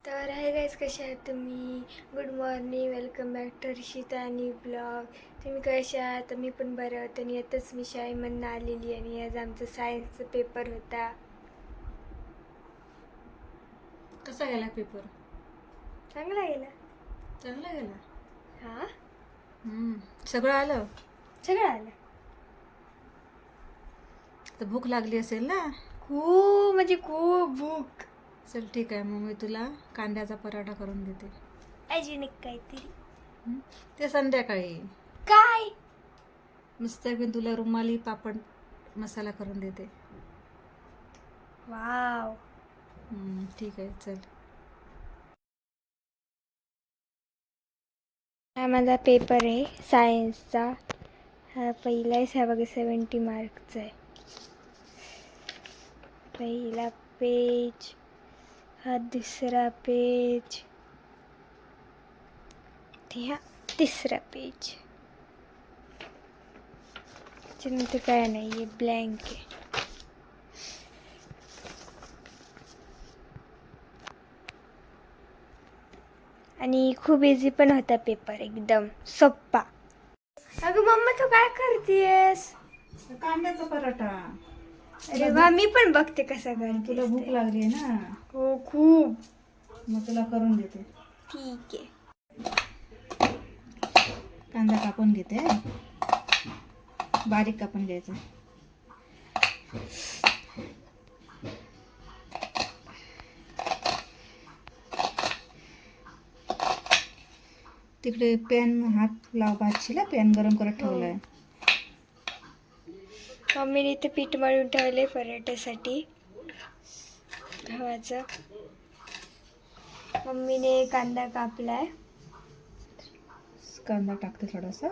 तर hi guys, कसे आहात तुम्ही? Good morning, welcome back to Harshita आणि ब्लॉग. तुम्ही कसे आहात? मी पण बरं होतं आणि आताच मी शाळेमधनं आलेली आणि आज आमचा सायन्सचा पेपर होता. कसा गेला पेपर? चांगला गेला. चांगला गेला. हां, सगळं आलं. सगळं आलं. तर भूक लागली असेल ना. खूप म्हणजे खूप भूक. चल ठीक आहे, मग मी तुला कांद्याचा पराठा करून देते. अजून एक काहीतरी. ते संध्याकाळी काय? नुसतं मी तुला रुमाली पापड मसाला करून देते. वाव. ठीक आहे, चल. हा माझा पेपर आहे सायन्सचा. हा पहिला आहे, हा बघा 70 मार्कचा आहे. पहिला पेज, हा दुसरा पेज, हा तिसरा पेज. त्याच्यानंतर काय नाही आहे, ब्लँक आहे. आणि खूप इझी पण होता पेपर, एकदम सोप्पा. अगं मम्मा, तू काय करतेस? कांद्याचा पराठा. अरे वा, मी पण बघते कसा करते. तुला भूक लागली ना, हो खूप. मग तुला करून देते. ठीक आहे. कांदा कापून घेते, बारीक कापून घ्यायचा. तिकडे पॅन हात लाव, भाजीला पॅन गरम करत ठेवलाय. मम्मीने इथे पीठ मळून ठेवले पराठ्यासाठी गव्हाचं. मम्मीने कांदा कापलाय. कांदा टाकते थोडासा.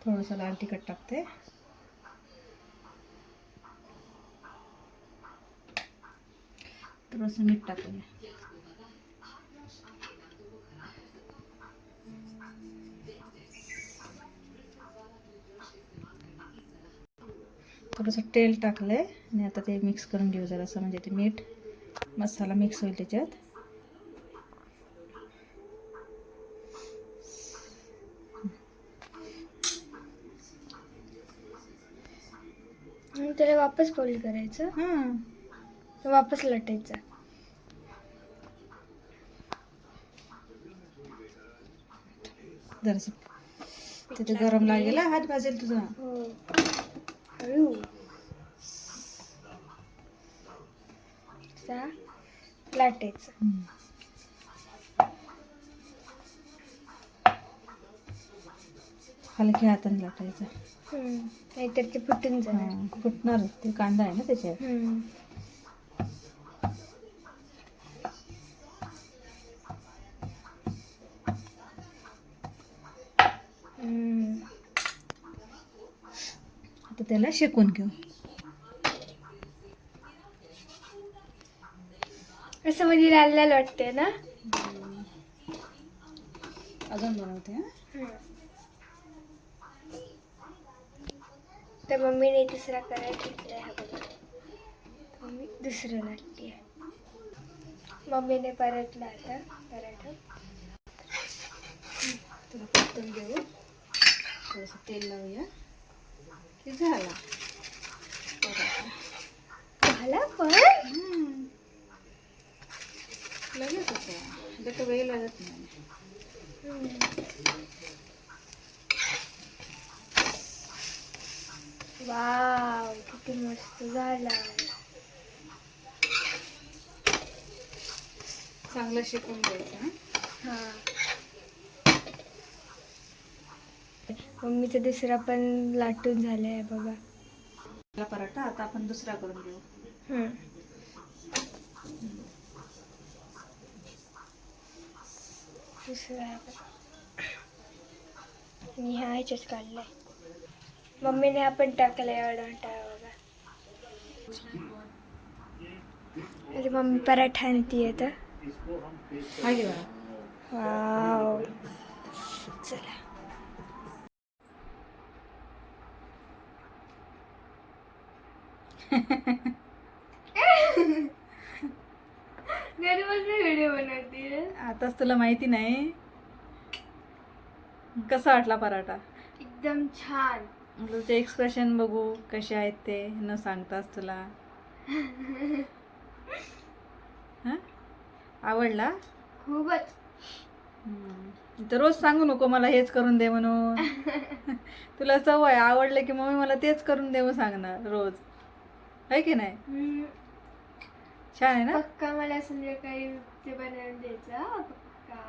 थोडंसं लाल तिखट टाकते. थोडंसं मीठ टाकूया. थोडंसं तेल टाकलंय आणि आता ते मिक्स करून घेऊ जरासं, म्हणजे ते मीठ मसाला मिक्स होईल त्याच्यात. त्याला वापस फोल्ड करायचं, वापस लाटायचं. जरासं तिथे गरम लागेल, हात भाजेल तुझा. हो, हळू. लाटायचं. हलक्या हाताने लाटायचं. नाहीतर ते फुटून जाणार. फुटणार, ते कांदा आहे ना त्याच्यात. आता त्याला शेकून घेऊ. असं म्हणजे लाल लाल वाटते ना. अजून बनवते. तर मम्मीने दुसरा करायला घेतलाय, हा बघा. मम्मी दुसरं लाटते. मम्मीने परतला आता पराठा. तुला पटकन देऊ, थोडंसं तेल लावूया की झाला झाला पण लगेच होतं, त्याचा वेळ लागत नाही. वाव, किती मस्त झाला. चांगलं शेकून घ्यायचं. मम्मीचा दुसरा पण लाटून झालाय बघा. पराठा आता आपण दुसरा करून घेऊ. दुसरा मी हा ह्याच्यात काढलाय. मम्मीने आपण टाकलाय एवढा बघा. अरे मम्मी पराठा आणती आता. वाव, चला. घरी बसून व्हिडिओ बनवते. आताच तुला माहिती नाही. कसा वाटला पराठा? एकदम छान. तुझे एक्सप्रेशन बघू कसे आहेत ते न सांगताच तुला. हा आवडला? खूपच. तर रोज सांगू नको मला हेच करून दे म्हणून. तुला सवय आवडलं की मम्मी मला तेच करून दे सांगणार रोज, आहे की नाही? छान आहे ना? पक्का मला संध्याकाळी ते बनवून द्यायचं. पक्का.